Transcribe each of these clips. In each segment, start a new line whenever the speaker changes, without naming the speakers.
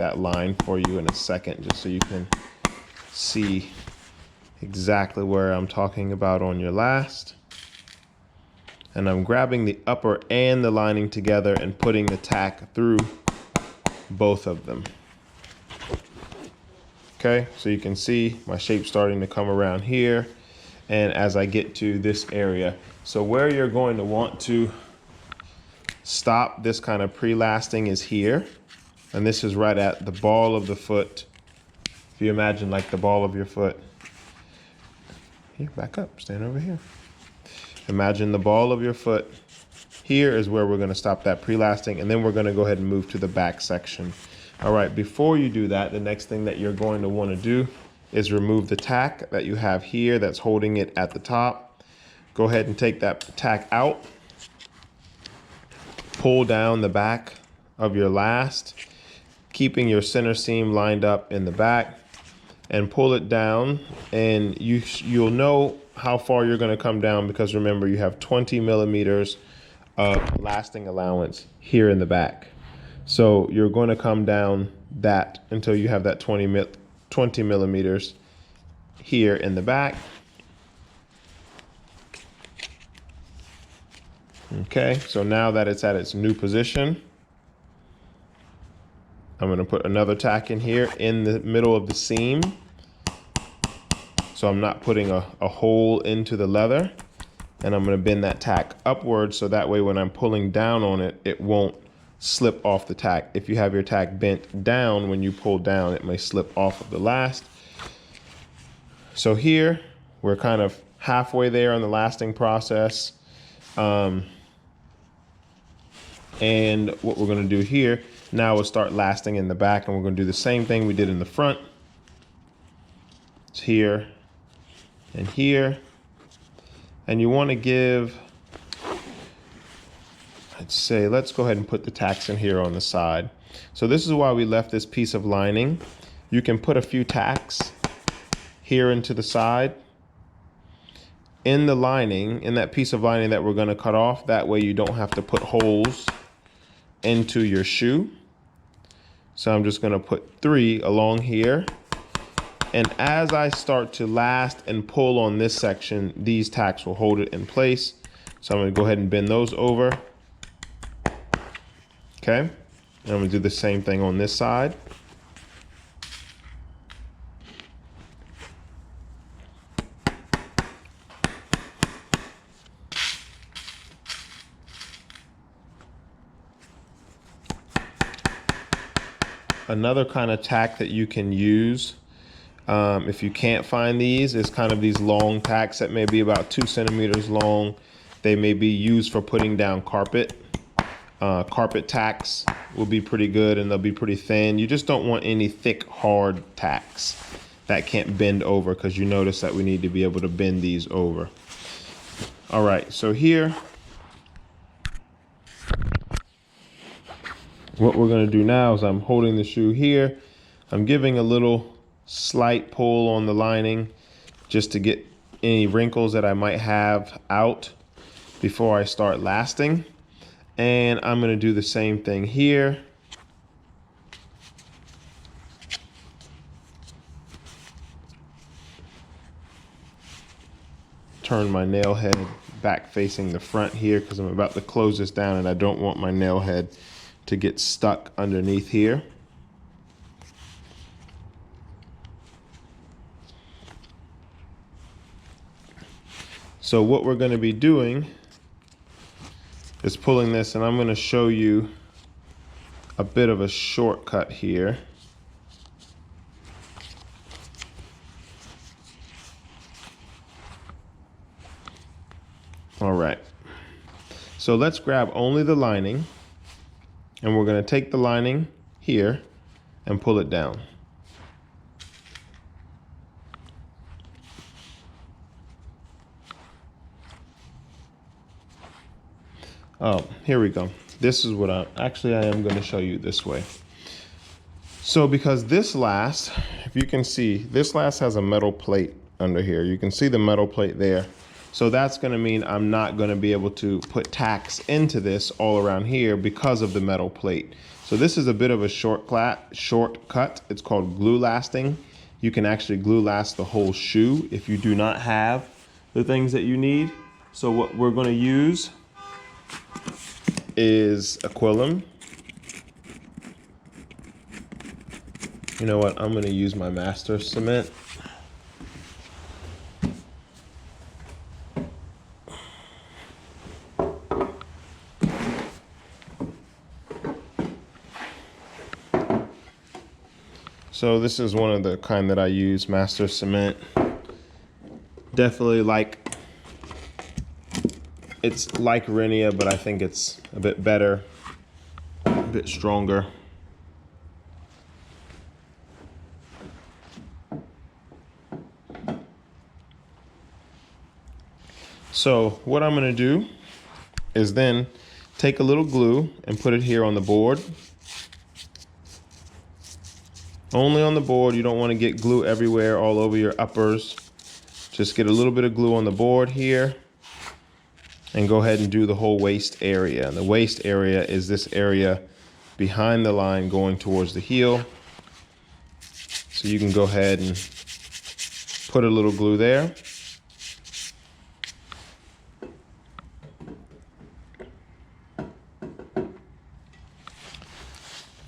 that line for you in a second, just so you can see exactly where I'm talking about on your last. And I'm grabbing the upper and the lining together and putting the tack through both of them. Okay, so you can see my shape starting to come around here, and as I get to this area. So where you're going to want to stop this kind of pre-lasting is here, and this is right at the ball of the foot. If you imagine like the ball of your foot. Here, back up, stand over here. Imagine the ball of your foot. Here is where we're going to stop that pre-lasting, and then we're going to go ahead and move to the back section. All right, before you do that, the next thing that you're going to want to do is remove the tack that you have here that's holding it at the top. Go ahead and take that tack out. Pull down the back of your last, keeping your center seam lined up in the back, and pull it down, and you'll know how far you're going to come down, because remember, you have 20 millimeters of lasting allowance here in the back. So you're going to come down that until you have that 20 millimeters here in the back. Okay, so now that it's at its new position, I'm going to put another tack in here in the middle of the seam. So I'm not putting a hole into the leather, and I'm going to bend that tack upwards so that way when I'm pulling down on it, it won't slip off the tack. If you have your tack bent down, when you pull down, it may slip off of the last. So here, we're kind of halfway there on the lasting process. And what we're going to do here now is start lasting in the back, and we're going to do the same thing we did in the front. It's here and here. And you want to give, I'd say, let's go ahead and put the tacks in here on the side. So this is why we left this piece of lining. You can put a few tacks here into the side in the lining, in that piece of lining that we're going to cut off. That way you don't have to put holes into your shoe. So I'm just going to put 3 along here. And as I start to last and pull on this section, these tacks will hold it in place. So I'm going to go ahead and bend those over. Okay. And I'm going to do the same thing on this side. Another kind of tack that you can use, if you can't find these, is kind of these long tacks that may be about 2 centimeters long. They may be used for putting down carpet. Carpet tacks will be pretty good, and they'll be pretty thin. You just don't want any thick, hard tacks that can't bend over, because you notice that we need to be able to bend these over. All right, so here, what we're going to do now is I'm holding the shoe here. I'm giving a little slight pull on the lining just to get any wrinkles that I might have out before I start lasting. And I'm going to do the same thing here. Turn my nail head back facing the front here, because I'm about to close this down and I don't want my nail head to get stuck underneath here. So what we're going to be doing is pulling this, and I'm going to show you a bit of a shortcut here. All right, so let's grab only the lining, and we're going to take the lining here and pull it down. Oh, here we go. This is what I am going to show you this way. So because this last, if you can see, this last has a metal plate under here. You can see the metal plate there. So that's going to mean I'm not going to be able to put tacks into this all around here because of the metal plate. So this is a bit of a shortcut. It's called glue lasting. You can actually glue last the whole shoe if you do not have the things that you need. So what we're going to use is a quilum. You know what? I'm going to use my master cement. So this is one of the kind that I use, master cement. Definitely it's like Renia, but I think it's a bit better, a bit stronger. So what I'm gonna do is then take a little glue and put it here on the board. Only on the board. You don't want to get glue everywhere, all over your uppers. Just get a little bit of glue on the board here and go ahead and do the whole waist area. And the waist area is this area behind the line going towards the heel. So you can go ahead and put a little glue there.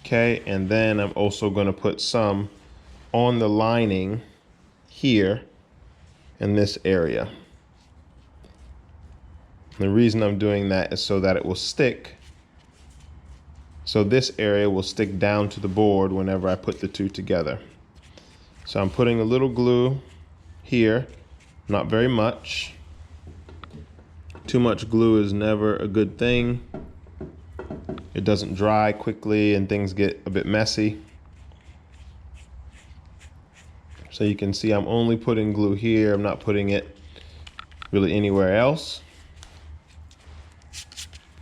Okay, and then I'm also going to put some on the lining here in this area. The reason I'm doing that is so that it will stick. So this area will stick down to the board whenever I put the two together. So I'm putting a little glue here, not very much. Too much glue is never a good thing. It doesn't dry quickly and things get a bit messy. So you can see I'm only putting glue here. I'm not putting it really anywhere else.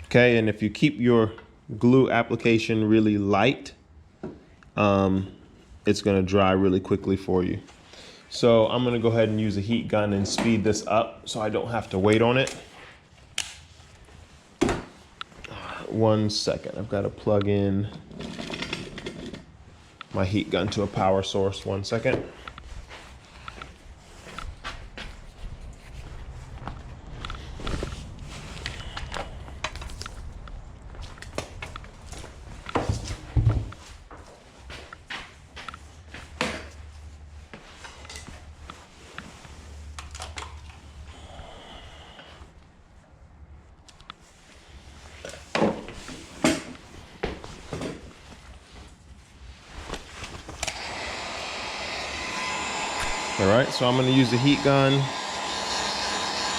Okay, and if you keep your glue application really light, it's gonna dry really quickly for you. So I'm gonna go ahead and use a heat gun and speed this up so I don't have to wait on it. 1 second, I've got to plug in my heat gun to a power source. 1 second. All right, so I'm gonna use the heat gun,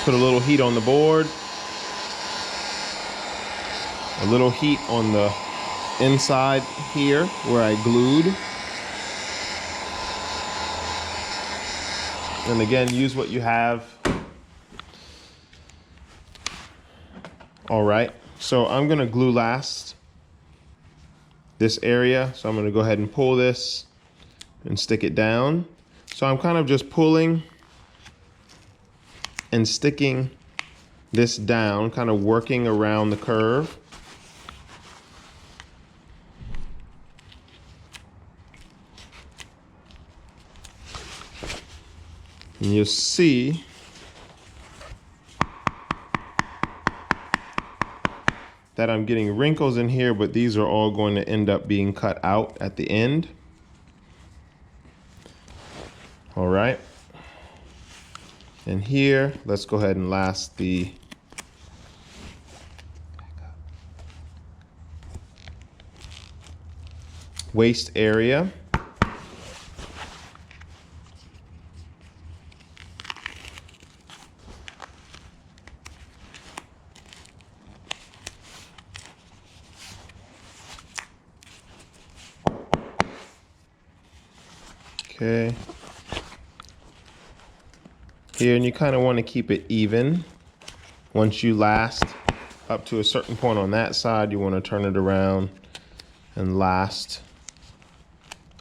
put a little heat on the board, a little heat on the inside here where I glued. And again, use what you have. All right, so I'm gonna glue last this area. So I'm gonna go ahead and pull this and stick it down. So I'm kind of just pulling and sticking this down, kind of working around the curve. And you'll see that I'm getting wrinkles in here, but these are all going to end up being cut out at the end. All right. And here, let's go ahead and last the waist area. Okay. Here, and you kind of want to keep it even. Once you last up to a certain point on that side, you want to turn it around and last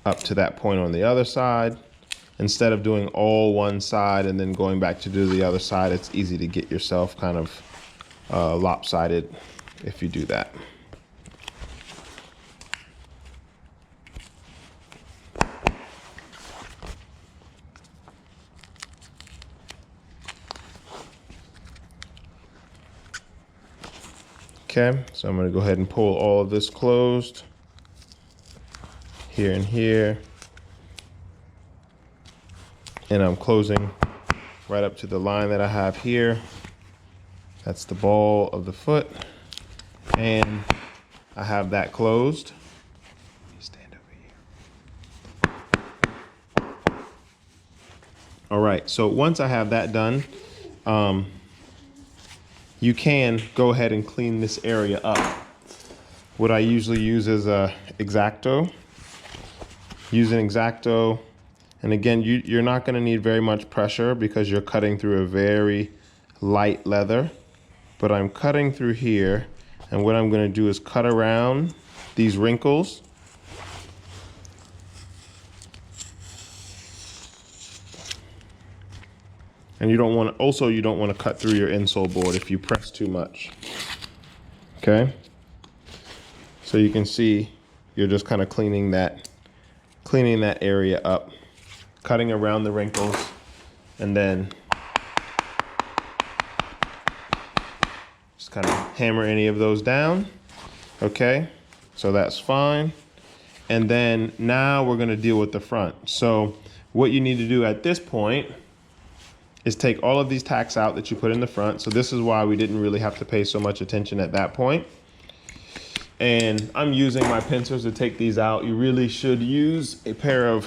up to that point on the other side. Instead of doing all one side and then going back to do the other side, it's easy to get yourself kind of lopsided if you do that. Okay, so I'm gonna go ahead and pull all of this closed. Here and here. And I'm closing right up to the line that I have here. That's the ball of the foot. And I have that closed. Stand over here. All right, so once I have that done, you can go ahead and clean this area up. What I usually use is a X-Acto. Use an X-Acto. And again, you're not gonna need very much pressure because you're cutting through a very light leather. But I'm cutting through here, and what I'm gonna do is cut around these wrinkles. And you don't wanna cut through your insole board if you press too much. Okay? So you can see you're just kind of cleaning that area up, cutting around the wrinkles, and then just kind of hammer any of those down. Okay, so that's fine. And then now we're gonna deal with the front. So what you need to do at this point is take all of these tacks out that you put in the front. So this is why we didn't really have to pay so much attention at that point. And I'm using my pincers to take these out. You really should use a pair of